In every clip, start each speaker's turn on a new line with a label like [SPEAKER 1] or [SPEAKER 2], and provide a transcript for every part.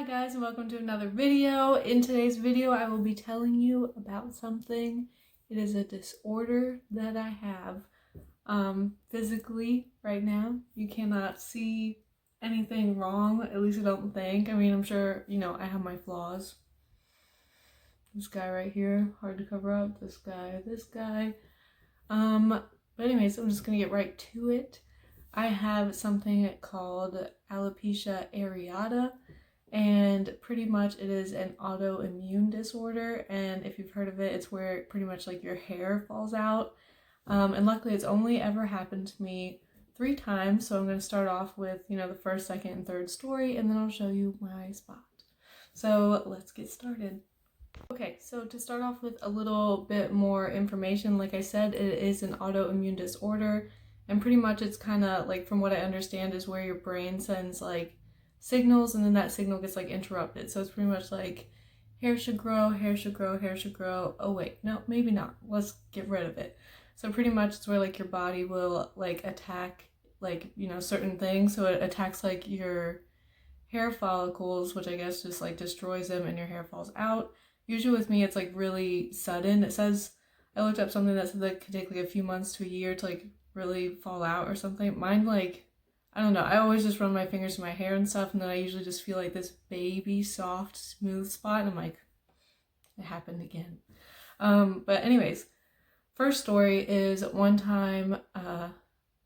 [SPEAKER 1] Hi guys, and welcome to another video. In today's video I will be telling you about something. It is a disorder that I have physically right now. You cannot see anything wrong, at least I don't think. I mean, I'm sure, I have my flaws. This guy right here, hard to cover up. This guy. But anyways, I'm just gonna get right to it. I have something called Alopecia Areata, and pretty much it is an autoimmune disorder, and if you've heard of it, it's where pretty much like your hair falls out. And luckily it's only ever happened to me 3 times, so I'm going to start off with, the first, second, and third story, and then I'll show you my spot. So let's get started. Okay, so to start off with a little bit more information, like I said, it is an autoimmune disorder, and pretty much it's kind of like, from what I understand, is where your brain sends like signals, and then that signal gets like interrupted. So it's pretty much like hair should grow, hair should grow, hair should grow. Oh wait, no, maybe not. Let's get rid of it. So pretty much it's where like your body will like attack like, certain things. So it attacks like your hair follicles, which I guess just like destroys them and your hair falls out. Usually with me it's like really sudden. It says, I looked up something that said that it could take like a few months to a year to like really fall out or something. Mine, like, I don't know, I always just run my fingers through my hair and stuff, and then I usually just feel like this baby soft smooth spot, and I'm like, it happened again. But anyways, first story is one time, I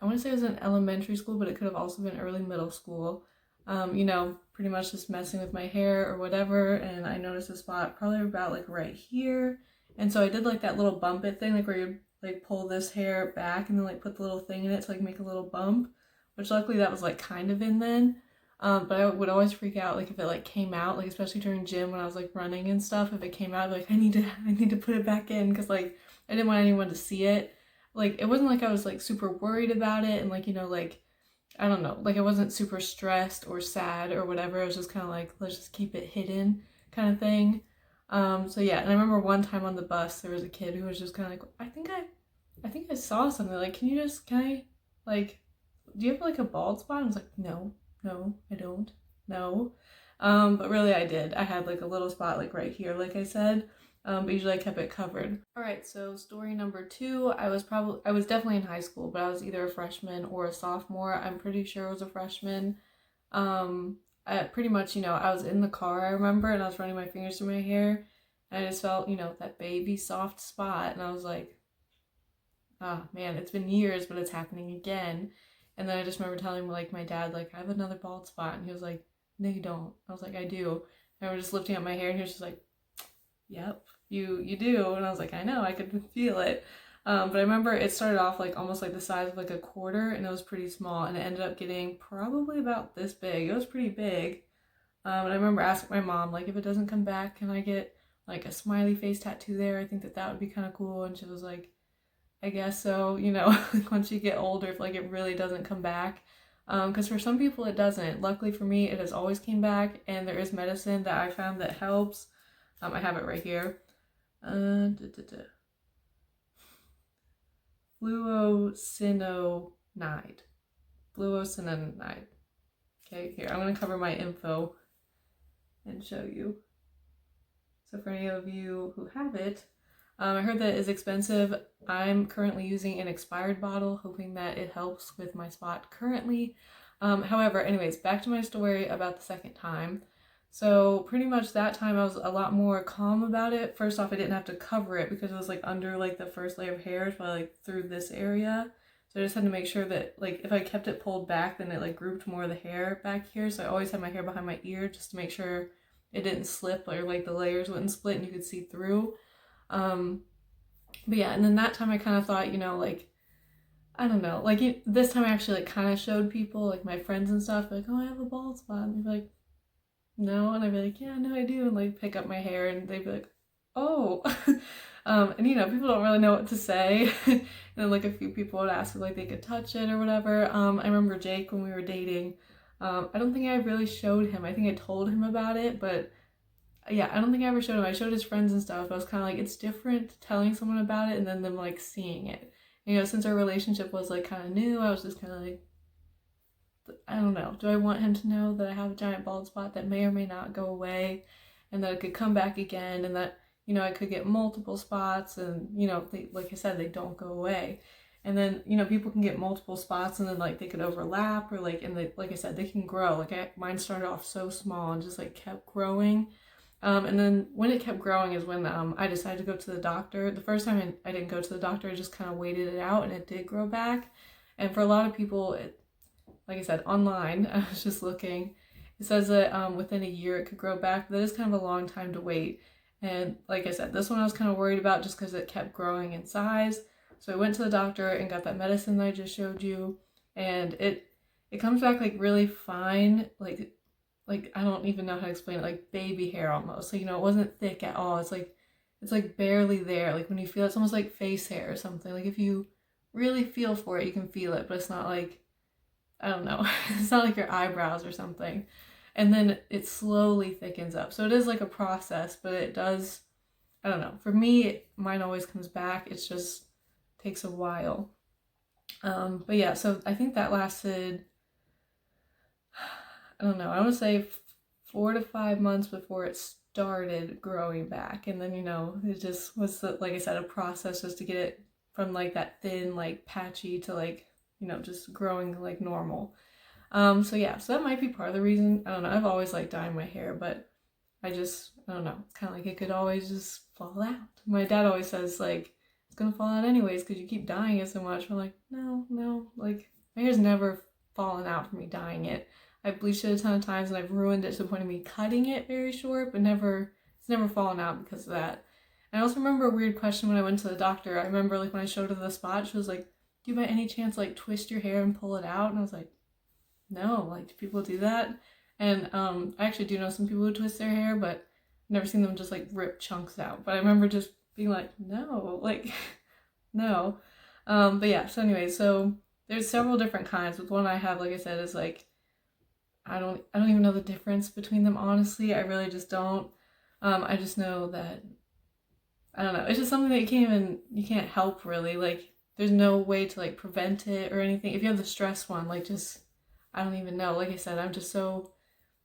[SPEAKER 1] want to say it was in elementary school, but it could have also been early middle school. Pretty much just messing with my hair or whatever, and I noticed a spot probably about like right here, and so I did like that little bump it thing, like where you like pull this hair back and then like put the little thing in it to like make a little bump, which luckily that was like kind of in then. But I would always freak out like if it like came out, like especially during gym when I was like running and stuff. If it came out, I'd be like, I need to put it back in, because like I didn't want anyone to see it. Like it wasn't like I was like super worried about it, and like like I don't know, like I wasn't super stressed or sad or whatever. I was just kind of like, let's just keep it hidden kind of thing. So yeah, and I remember one time on the bus there was a kid who was just kind of like, I think I saw something, like, can I like, do you have like a bald spot? I was like, no, I don't, no. But really I did. I had like a little spot like right here, like I said, but usually I kept it covered. All right, so story number 2, I was definitely in high school, but I was either a freshman or a sophomore. I'm pretty sure I was a freshman. I pretty much, I was in the car, I remember, and I was running my fingers through my hair, and I just felt, that baby soft spot, and I was like, ah, man, it's been years, but it's happening again. And then I just remember telling like my dad, like, I have another bald spot, and he was like, no, you don't. I was like, I do. And I was just lifting up my hair, and he was just like, yep, you do. And I was like, I know, I could feel it. But I remember it started off like almost like the size of like a quarter, and it was pretty small, and it ended up getting probably about this big. It was pretty big. And I remember asking my mom, like, if it doesn't come back, can I get like a smiley face tattoo there? I think that would be kind of cool. And she was like, I guess so, like once you get older, if like it really doesn't come back. Because for some people it doesn't. Luckily for me, it has always came back, and there is medicine that I found that helps. I have it right here. Fluocinolone. Fluocinolone. Okay, here, I'm going to cover my info and show you. So for any of you who have it, I heard that it is expensive. I'm currently using an expired bottle, hoping that it helps with my spot currently. However, anyways, back to my story about the second time. So pretty much that time I was a lot more calm about it. First off, I didn't have to cover it because it was like under like the first layer of hair, so I like through this area. So I just had to make sure that like if I kept it pulled back, then it like grouped more of the hair back here. So I always had my hair behind my ear just to make sure it didn't slip, or like the layers wouldn't split and you could see through. But yeah, and then that time I kind of thought, like, I don't know, like this time I actually like kind of showed people, like my friends and stuff, like, oh, I have a bald spot, and they'd be like, no, and I'd be like, yeah, no, I do, and like pick up my hair, and they'd be like, oh. And people don't really know what to say. And then like a few people would ask if like they could touch it or whatever. I remember Jake, when we were dating, I don't think I really showed him. I think I told him about it, but yeah, I don't think I ever showed him. I showed his friends and stuff. I was kind of like, it's different telling someone about it and then them like seeing it. Since our relationship was like kind of new, I was just kind of like, I don't know. Do I want him to know that I have a giant bald spot that may or may not go away, and that it could come back again, and that, you know, I could get multiple spots, and, you know, they, like I said, they don't go away. And then, you know, people can get multiple spots and then like they could overlap, or like, and they, like I said, they can grow. Like mine started off so small and just like kept growing. And then when it kept growing is when I decided to go to the doctor. The first time I didn't go to the doctor, I just kind of waited it out and it did grow back. And for a lot of people, it, like I said, online, I was just looking, it says that within a year it could grow back, but that is kind of a long time to wait. And like I said, this one I was kind of worried about just because it kept growing in size. So I went to the doctor and got that medicine that I just showed you, and it comes back like really fine, like I don't even know how to explain it, like baby hair almost. So, you know, it wasn't thick at all. It's like barely there. Like when you feel it, it's almost like face hair or something. Like if you really feel for it, you can feel it, but it's not like, I don't know, it's not like your eyebrows or something. And then it slowly thickens up. So it is like a process, but it does, I don't know. For me, mine always comes back. It's just takes a while. But yeah, so I think that lasted, I don't know, I want to say 4 to 5 months before it started growing back. And then, you know, it just was, like I said, a process just to get it from like that thin, like patchy to like, you know, just growing like normal. So yeah, so that might be part of the reason. I don't know, I've always liked dyeing my hair, but I don't know, it's kind of like it could always just fall out. My dad always says like, it's gonna fall out anyways because you keep dyeing it so much. I'm like, no, like my hair's never fallen out from me dyeing it. I've bleached it a ton of times and I've ruined it to the point of me cutting it very short, but it's never fallen out because of that. And I also remember a weird question when I went to the doctor. I remember like when I showed her the spot, she was like, do you by any chance like twist your hair and pull it out? And I was like, no, like do people do that? And I actually do know some people who twist their hair, but I've never seen them just like rip chunks out. But I remember just being like, no, like no. But yeah, so anyway, so there's several different kinds. With one I have, like I said, is like I don't even know the difference between them, honestly. I really just don't. I just know that, I don't know, it's just something that you can't help really. Like there's no way to like prevent it or anything. If you have the stress one, like just, I don't even know. Like I said, I'm just so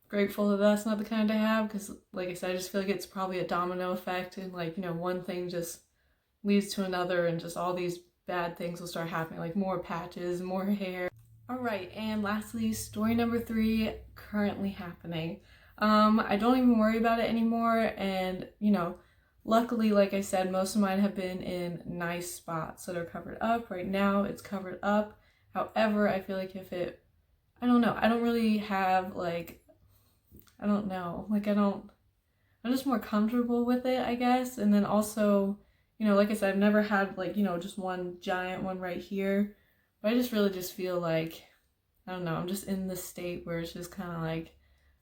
[SPEAKER 1] grateful that that's not the kind I have, because like I said, I just feel like it's probably a domino effect, and like, you know, one thing just leads to another and just all these bad things will start happening, like more patches, more hair. All right, and lastly, story number 3 currently happening. I don't even worry about it anymore, and you know, luckily, like I said, most of mine have been in nice spots that are covered up. Right now it's covered up. However, I feel like if it, I don't know, I don't really have like, I don't know, like I'm just more comfortable with it, I guess. And then also, you know, like I said, I've never had like, you know, just one giant one right here. But I just really just feel like, I don't know, I'm just in this state where it's just kind of like,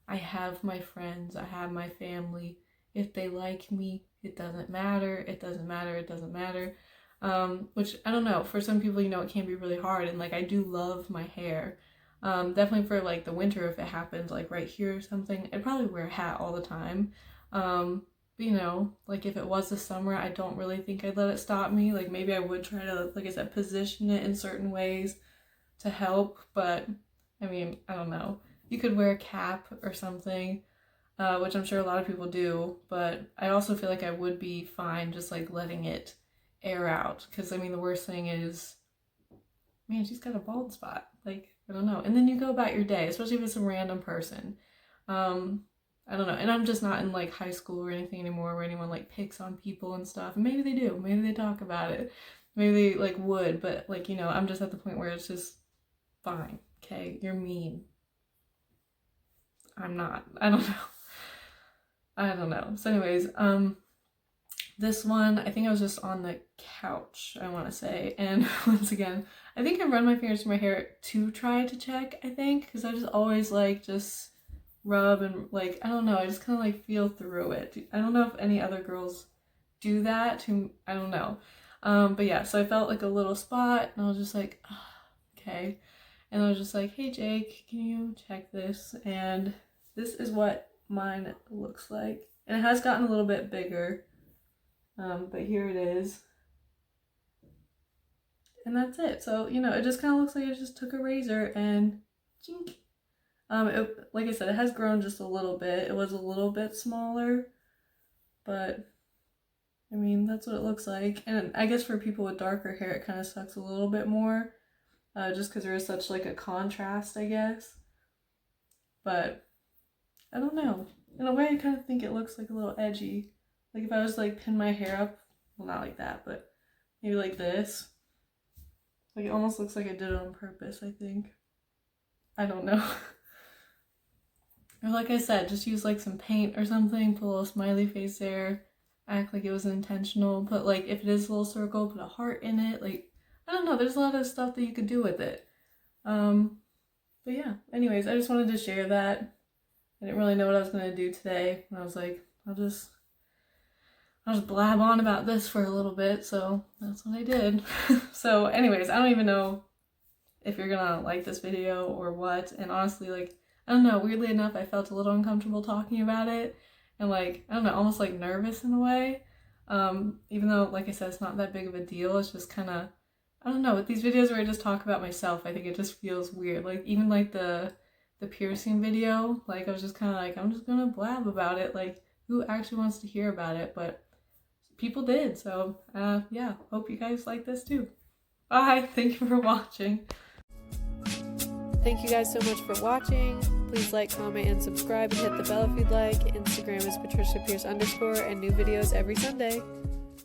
[SPEAKER 1] I have my friends, I have my family. If they like me, it doesn't matter. It doesn't matter. It doesn't matter. Which, I don't know, for some people, you know, it can be really hard. And like, I do love my hair. Definitely for like the winter, if it happened like right here or something, I'd probably wear a hat all the time. But, you know, like if it was the summer, I don't really think I'd let it stop me. Like maybe I would try to, like I said, position it in certain ways to help, but I mean, I don't know. You could wear a cap or something, which I'm sure a lot of people do, but I also feel like I would be fine just like letting it air out, because I mean, the worst thing is, man, she's got a bald spot. Like, I don't know. And then you go about your day, especially if it's some random person. I don't know. And I'm just not in like high school or anything anymore where anyone like picks on people and stuff. And maybe they do. Maybe they talk about it. Maybe they like would, but like, you know, I'm just at the point where it's just fine. Okay, you're mean. I'm not. I don't know. I don't know. So anyways, this one, I think I was just on the couch, I want to say. And once again, I think I run my fingers through my hair to try to check, I think, because I just always like just rub and like, I don't know, I just kind of like feel through it. I don't know if any other girls do that, I don't know. But yeah, so I felt like a little spot and I was just like, oh, okay. And I was just like, hey Jake, can you check this? And this is what mine looks like. And it has gotten a little bit bigger. But here it is. And that's it. So, you know, it just kind of looks like I just took a razor and Chink. Like I said, it has grown just a little bit. It was a little bit smaller, but I mean, that's what it looks like. And I guess for people with darker hair, it kind of sucks a little bit more, just because there is such like a contrast, I guess. But I don't know. In a way, I kind of think it looks like a little edgy. Like if I was like pin my hair up, well, not like that, but maybe like this. Like it almost looks like I did it on purpose, I think. I don't know. Or like I said, just use like some paint or something, put a little smiley face there, act like it was intentional, put like, if it is a little circle, put a heart in it, like, I don't know, there's a lot of stuff that you could do with it. But yeah, anyways, I just wanted to share that. I didn't really know what I was going to do today, and I was like, I'll just blab on about this for a little bit, so that's what I did. So anyways, I don't even know if you're gonna like this video or what, and honestly, like, I don't know, weirdly enough, I felt a little uncomfortable talking about it, and like, I don't know, almost like nervous in a way, even though, like I said, it's not that big of a deal. It's just kind of, I don't know, with these videos where I just talk about myself, I think it just feels weird. Like, even like the piercing video, like, I was just kind of like, I'm just gonna blab about it, like, who actually wants to hear about it? But people did, so yeah, hope you guys like this too. Bye, thank you for watching. Thank you guys so much for watching. Please like, comment, and subscribe, and hit the bell if you'd like. Instagram is Patricia Pierce _ and new videos every Sunday.